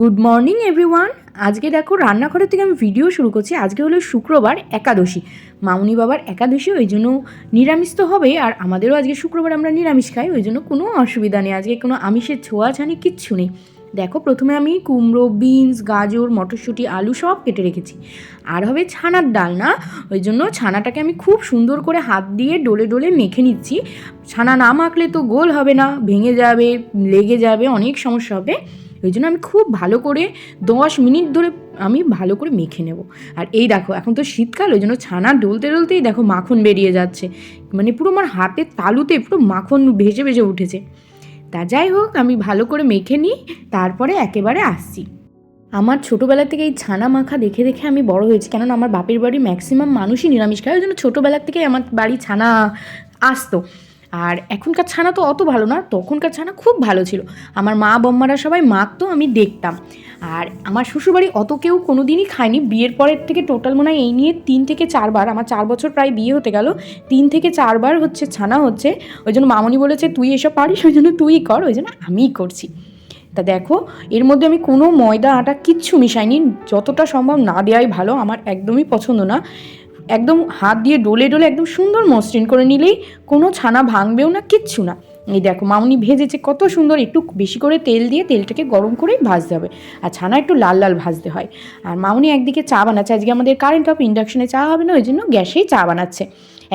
Good morning everyone. আজকে দেখো রান্নাঘরের থেকে আমি ভিডিও শুরু করছি। আজকে হলো শুক্রবার, একাদশী, মামুনি বাবার একাদশী, ওই জন্য নিরামিষ তো হবে। আর আমাদেরও আজকে শুক্রবার, আমরা নিরামিষ খাই, ওই জন্য কোনো অসুবিধা নেই, আজকে কোনো আমিষের ছোঁয়াছানি কিচ্ছু নেই। দেখো প্রথমে আমি কুমড়ো, বিনস, গাজর, মটরশুঁটি, আলু সব কেটে রেখেছি। আর হবে ছানার ডালনা, ওই জন্য ছানাটাকে আমি খুব সুন্দর করে হাত দিয়ে ডলে ডলে মেখে নিচ্ছি। ছানা না মাখলে তো গোল হবে না, ভেঙে যাবে, লেগে যাবে, অনেক সমস্যা হবে। ওই জন্য আমি খুব ভালো করে 10 মিনিট ধরে আমি ভালো করে মেখে নেব। আর এই দেখো এখন তো শীতকাল, ওই জন্য ছানা ডলতে ডলতেই দেখো মাখন বেরিয়ে যাচ্ছে, মানে পুরো আমার হাতের তালুতে পুরো মাখন ভেসে ভেসে উঠেছে। তা যাই হোক, আমি ভালো করে মেখে নিই, তারপরে একেবারে আসছি। আমার ছোটোবেলা থেকে এই ছানা মাখা দেখে দেখে আমি বড় হয়েছি, কেননা আমার বাপের বাড়ির ম্যাক্সিমাম মানুষই নিরামিষ খায়, ওই জন্য ছোটোবেলার থেকেই আমার বাড়ি ছানা আসতো। আর এখনকার ছানা তো অত ভালো না, তখনকার ছানা খুব ভালো ছিল। আমার মা বম্মারা সবাই মাখতো, আমি দেখতাম। আর আমার শ্বশুরবাড়ি অত কেউ কোনো দিনই খায়নি, বিয়ের পরের থেকে টোটাল মনে হয় এই নিয়ে 3 থেকে 4 বার, আমার 4 বছর প্রায় বিয়ে হতে গেল, 3 থেকে 4 বার হচ্ছে ছানা হচ্ছে। ওই জন্য মামনি বলেছে তুই এসব পারিস, ওই জন্য তুই কর, ওই জন্য আমিই করছি। তা দেখো এর মধ্যে আমি কোনো ময়দা আটা কিচ্ছু মিশাইনি, যতটা সম্ভব না দেওয়াই ভালো, আমার একদমই পছন্দ না। একদম হাত দিয়ে ডলে ডলে একদম সুন্দর মসৃণ করে নিলেই কোনো ছানা ভাঙবেও না, কিচ্ছু না। এই দেখো মামনি ভেজেছে কত সুন্দর, একটু বেশি করে তেল দিয়ে তেলটাকে গরম করেই ভাজতে হবে, আর ছানা একটু লাল লাল ভাজতে হয়। আর মামনি একদিকে চা বানাচ্ছে, আজকে আমাদের কারেন্ট অফ, ইন্ডাকশনে চা হবে না, ওই জন্য গ্যাসেই চা বানাচ্ছে।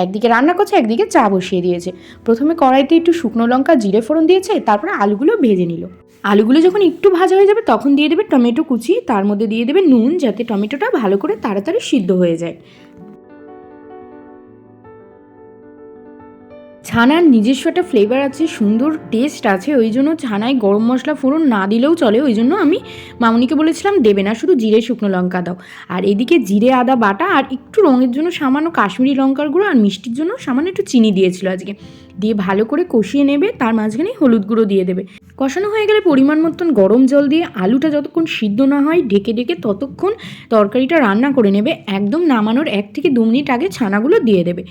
একদিকে রান্না করছে, একদিকে চা বসিয়ে দিয়েছে। প্রথমে কড়াইতে একটু শুকনো লঙ্কা জিরে ফোড়ন দিয়েছে, তারপরে আলুগুলো ভেজে নিল। আলুগুলো যখন একটু ভাজা হয়ে যাবে তখন দিয়ে দেবে টমেটো কুচি, তার মধ্যে দিয়ে দেবে নুন, যাতে টমেটোটা ভালো করে তাড়াতাড়ি সিদ্ধ হয়ে যায়। ছানার নিজস্ব একটা ফ্লেভার আছে, সুন্দর টেস্ট আছে, ওই জন্য ছানায় গরম মশলা ফোড়ন না দিলেও চলে, ওই জন্য আমি মামুনিকে বলেছিলাম দেবে না, শুধু জিরে শুকনো লঙ্কা দাও। আর এদিকে জিরে আদা বাটা, আর একটু রঙের জন্য সামান্য কাশ্মীরি লঙ্কার গুঁড়ো, আর মিষ্টির জন্য সামান্য একটু চিনি দিয়েছিল আজকে, দিয়ে ভালো করে কষিয়ে নেবে, তার মাঝখানে হলুদ গুঁড়ো দিয়ে দেবে। কষানো হয়ে গেলে পরিমাণ মতন গরম জল দিয়ে আলুটা যতক্ষণ সিদ্ধ না হয় ঢেকে ঢেকে ততক্ষণ তরকারিটা রান্না করে নেবে। একদম নামানোর 1 থেকে 2 মিনিট আগে ছানাগুলো দিয়ে দেবে,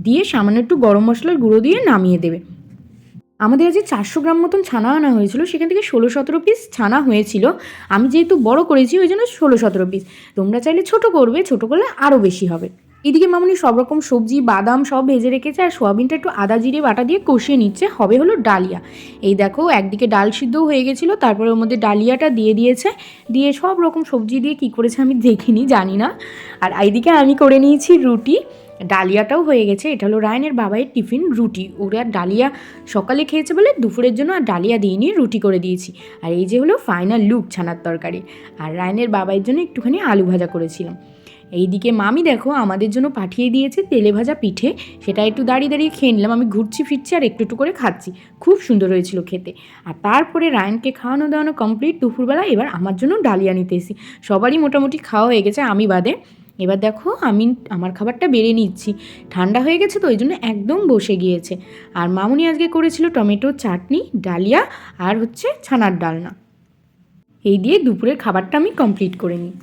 দিয়ে সামান্য একটু গরম মশলার গুঁড়ো দিয়ে নামিয়ে দেবে। আমাদের আজকে 400 গ্রাম মতন ছানা আনা হয়েছিল, সেখান থেকে 16-17 পিস ছানা হয়েছিল। আমি যেহেতু বড় করেছি ওই জন্য 16-17 পিস, তোমরা চাইলে ছোট করবে, ছোট করলে আরও বেশি হবে। এদিকে মামুনি সব রকম সবজি বাদাম সব ভেজে রেখেছে, আর সোয়াবিনটা একটু আদা জিরে বাটা দিয়ে কষিয়ে নিচ্ছে, হবে হলো ডালিয়া। এই দেখো একদিকে ডাল সিদ্ধও হয়ে গেছিলো, তারপরে ওর মধ্যে ডালিয়াটা দিয়ে দিয়েছে, দিয়ে সব রকম সবজি দিয়ে কী করেছে আমি দেখিনি, জানি না। আর এইদিকে আমি করে নিয়েছি রুটি, ডালিয়াটাও হয়ে গেছে। এটা হলো রায়নের বাবাইয়ের টিফিন, রুটি। ওরা ডালিয়া সকালে খেয়েছে বলে দুপুরের জন্য আর ডালিয়া দিয়ে নিয়ে রুটি করে দিয়েছি। আর এই যে হলো ফাইনাল লুক ছানার তরকারি। আর রায়নের বাবাইয়ের জন্য একটুখানি আলু ভাজা করেছিলাম। এইদিকে মামি দেখো আমাদের জন্য পাঠিয়ে দিয়েছে তেলে ভাজা পিঠে, সেটা একটু দাঁড়িয়ে দাঁড়িয়ে খেয়ে নিলাম। আমি ঘুরছি ফিরছি আর একটু একটু করে খাচ্ছি, খুব সুন্দর হয়েছিল খেতে। আর তারপরে রায়নকে খাওয়ানো দাওয়ানো কমপ্লিট দুপুরবেলা, এবার আমার জন্য ডালিয়া নিতে এসেছি। সবারই মোটামুটি খাওয়া হয়ে গেছে, আমি বাদে। এবার দেখো আমি আমার খাবারটা বেড়ে নিচ্ছি, ঠান্ডা হয়ে গেছে তো ওই জন্য একদম বসে গিয়েছে। আর মামুনি আজকে করেছিল টমেটো চাটনি, ডালিয়া, আর হচ্ছে ছানার ডালনা। এই দিয়ে দুপুরের খাবারটা আমি কমপ্লিট করে নিই।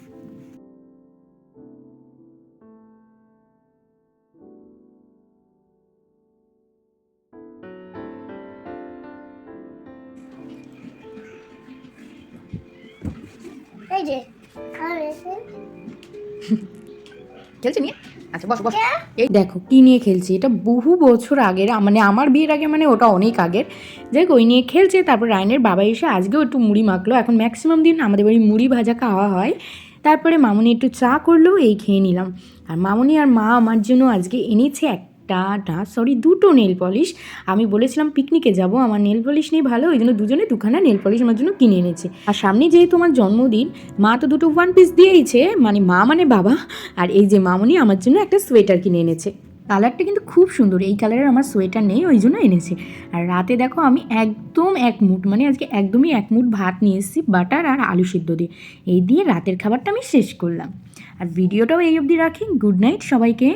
এই যে খেলছে নিয়ে, আচ্ছা বসো বসো। এই দেখো কী নিয়ে খেলছি, এটা বহু বছর আগের, মানে আমার বিয়ের আগে, মানে ওটা অনেক আগের। যাই হোক ওই নিয়ে খেলছে। তারপর রায়নের বাবা এসে আজকেও একটু মুড়ি মাখলো, এখন ম্যাক্সিমাম দিন আমাদের বাড়ি মুড়ি ভাজা খাওয়া হয়। তারপরে মামুনি একটু চা করলো, এই খেয়ে নিলাম। আর মামুনি আর মা আমার জন্য আজকে এনেছে দুটো নেল পলিশ। আমি বলেছিলাম পিকনিকে যাব, আমার নেল পলিশ নেই ভালো, ওই জন্য দুজনে দুখানা নেল পলিশ আমার জন্য কিনে এনেছে। আর সামনে যেহেতু আমার জন্মদিন, মা তো দুটো 1 পিস দিয়েইছে, মানে মা মানে বাবা। আর এই যে মামুনি আমার জন্য একটা সোয়েটার কিনে এনেছে, কালারটা কিন্তু খুব সুন্দর, এই কালারের আমার সোয়েটার নেই ওই জন্য এনেছে। আর রাতে দেখো আমি একদম 1 মুঠ, মানে আজকে একদমই 1 মুঠ ভাত নিয়ে এসেছি, বাটার আর আলু সিদ্ধ দিয়ে। এই দিয়ে রাতের খাবারটা আমি শেষ করলাম। আর ভিডিওটাও এই অবধি রাখি। গুড নাইট সবাইকে।